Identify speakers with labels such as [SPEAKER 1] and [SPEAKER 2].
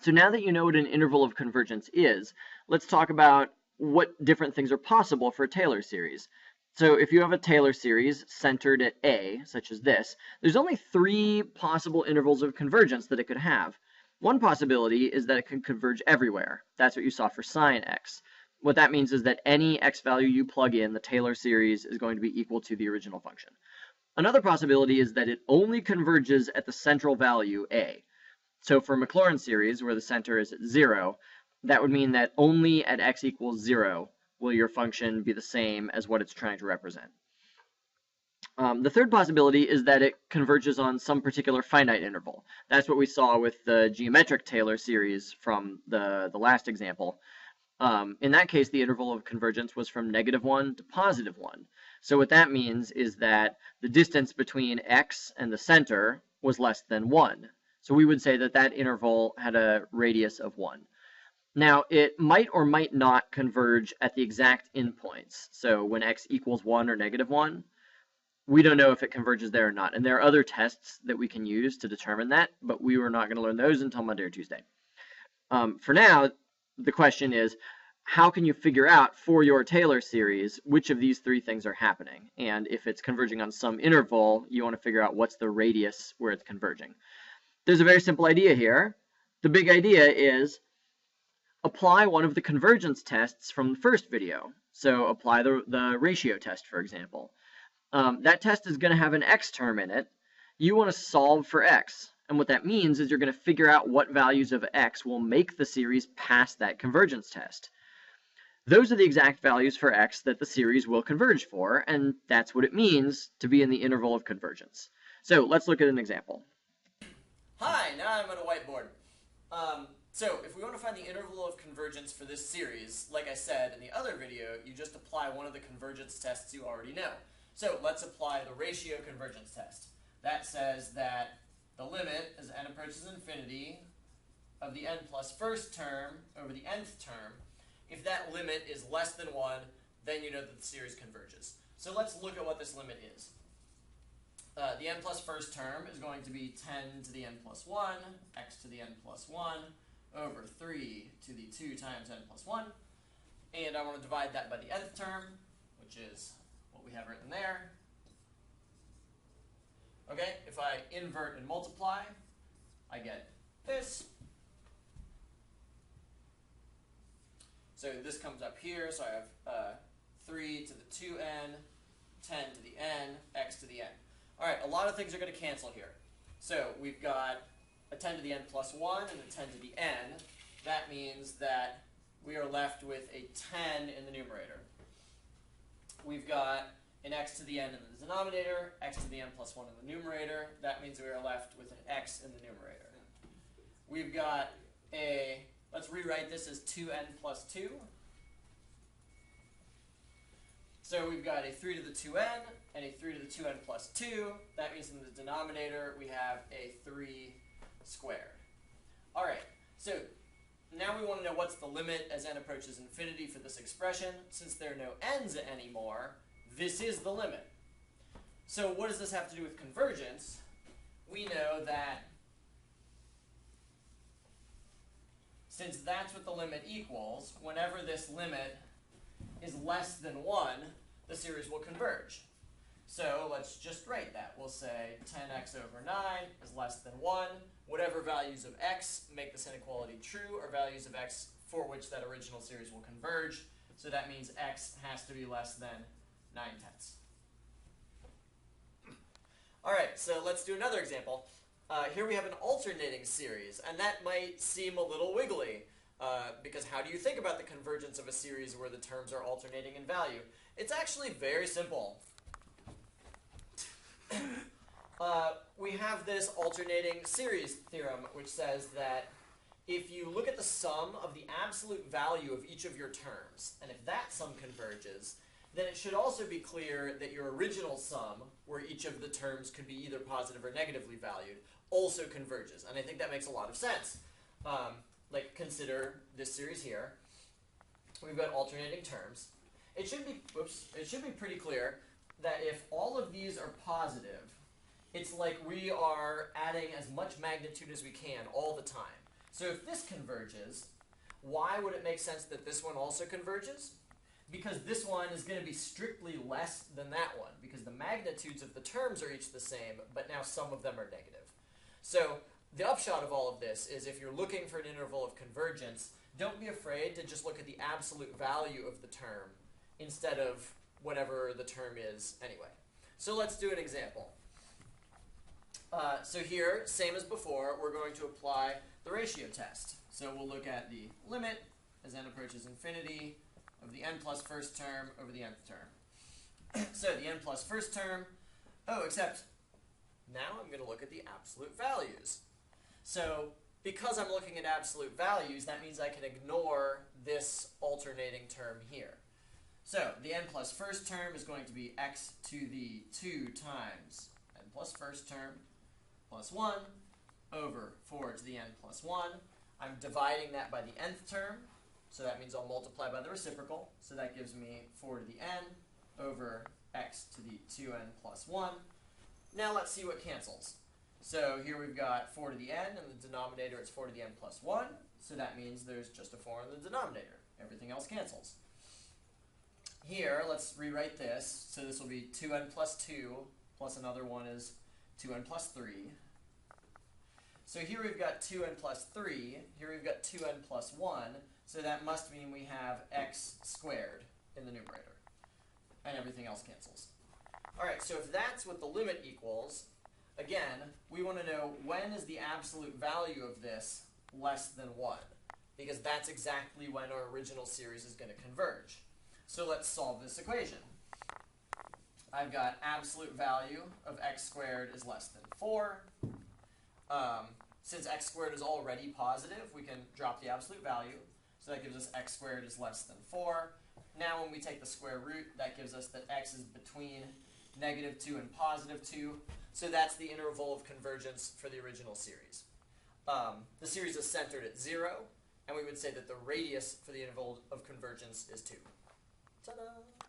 [SPEAKER 1] So now that you know what an interval of convergence is, let's talk about what different things are possible for a Taylor series. So if you have a Taylor series centered at A, such as this, there's only 3 possible intervals of convergence that it could have. One possibility is that it can converge everywhere. That's what you saw for sine x. What that means is that any x value you plug in, the Taylor series is going to be equal to the original function. Another possibility is that it only converges at the central value A. So for Maclaurin series, where the center is at 0, that would mean that only at x equals 0 will your function be the same as what it's trying to represent. The third possibility is that it converges on some particular finite interval. That's what we saw with the geometric Taylor series from the last example. In that case, the interval of convergence was from -1 to +1. So what that means is that the distance between x and the center was less than 1. So we would say that that interval had a radius of 1. Now, it might or might not converge at the exact endpoints. So when x equals 1 or -1, we don't know if it converges there or not. And there are other tests that we can use to determine that, but we were not going to learn those until Monday or Tuesday. For now, the question is, how can you figure out for your Taylor series which of these 3 things are happening? And if it's converging on some interval, you want to figure out what's the radius where it's converging. There's a very simple idea here. The big idea is apply one of the convergence tests from the first video. So apply the ratio test, for example. That test is going to have an x term in it. You want to solve for x. And what that means is you're going to figure out what values of x will make the series pass that convergence test. Those are the exact values for x that the series will converge for, and that's what it means to be in the interval of convergence. So let's look at an example.
[SPEAKER 2] Hi, now I'm on a whiteboard. So if we want to find the interval of convergence for this series, like I said in the other video, you just apply one of the convergence tests you already know. So let's apply the ratio convergence test. That says that the limit as n approaches infinity of the n plus first term over the nth term, if that limit is less than 1, then you know that the series converges. So let's look at what this limit is. The n plus first term is going to be 10 to the n plus 1, x to the n plus 1, over 3 to the 2 times n plus 1. And I want to divide that by the nth term, which is what we have written there. Okay, if I invert and multiply, I get this. So this comes up here, so I have 3 to the 2n, 10 to the n, x to the n. All right, a lot of things are going to cancel here. So we've got a 10 to the n plus 1 and a 10 to the n. That means that we are left with a 10 in the numerator. We've got an x to the n in the denominator, x to the n plus 1 in the numerator. That means we are left with an x in the numerator. We've got a, let's rewrite this as 2n plus 2. So we've got a 3 to the 2n and a 3 to the 2n plus 2. That means in the denominator we have a 3 squared. All right, so now we want to know what's the limit as n approaches infinity for this expression. Since there are no n's anymore, this is the limit. So what does this have to do with convergence? We know that since that's what the limit equals, whenever this limit is less than 1, the series will converge. So let's just write that. We'll say 10x over 9 is less than 1. Whatever values of x make this inequality true are values of x for which that original series will converge. So that means x has to be less than 9/10. All right, so let's do another example. Here we have an alternating series, and that might seem a little wiggly, because how do you think about the convergence of a series where the terms are alternating in value? It's actually very simple. We have this alternating series theorem, which says that if you look at the sum of the absolute value of each of your terms, and if that sum converges, then it should also be clear that your original sum, where each of the terms could be either positive or negatively valued, also converges. And I think that makes a lot of sense. Like, consider this series here. We've got alternating terms. It should be pretty clear that if all of these are positive, it's like we are adding as much magnitude as we can all the time. So if this converges, why would it make sense that this one also converges? Because this one is going to be strictly less than that one, because the magnitudes of the terms are each the same, but now some of them are negative. So the upshot of all of this is if you're looking for an interval of convergence, don't be afraid to just look at the absolute value of the term instead of whatever the term is anyway. So let's do an example. So here, same as before, we're going to apply the ratio test. So we'll look at the limit as n approaches infinity of the n plus first term over the nth term. So the n plus first term, except now I'm going to look at the absolute values. So because I'm looking at absolute values, that means I can ignore this alternating term here. So the n plus first term is going to be x to the 2 times n plus first term plus 1 over 4 to the n plus 1. I'm dividing that by the nth term, so that means I'll multiply by the reciprocal. So that gives me 4 to the n over x to the 2n plus 1. Now let's see what cancels. So here we've got 4 to the n, and the denominator is 4 to the n plus 1. So that means there's just a 4 in the denominator. Everything else cancels. Here, let's rewrite this. So this will be 2n plus 2 plus another one is 2n plus 3. So here we've got 2n plus 3. Here we've got 2n plus 1. So that must mean we have x squared in the numerator. And everything else cancels. All right, so if that's what the limit equals, again, we want to know when is the absolute value of this less than 1? Because that's exactly when our original series is going to converge. So let's solve this equation. I've got absolute value of x squared is less than 4. Since x squared is already positive, we can drop the absolute value. So that gives us x squared is less than 4. Now when we take the square root, that gives us that x is between negative 2 and positive 2. So that's the interval of convergence for the original series. The series is centered at 0, and we would say that the radius for the interval of convergence is 2. Ta-da!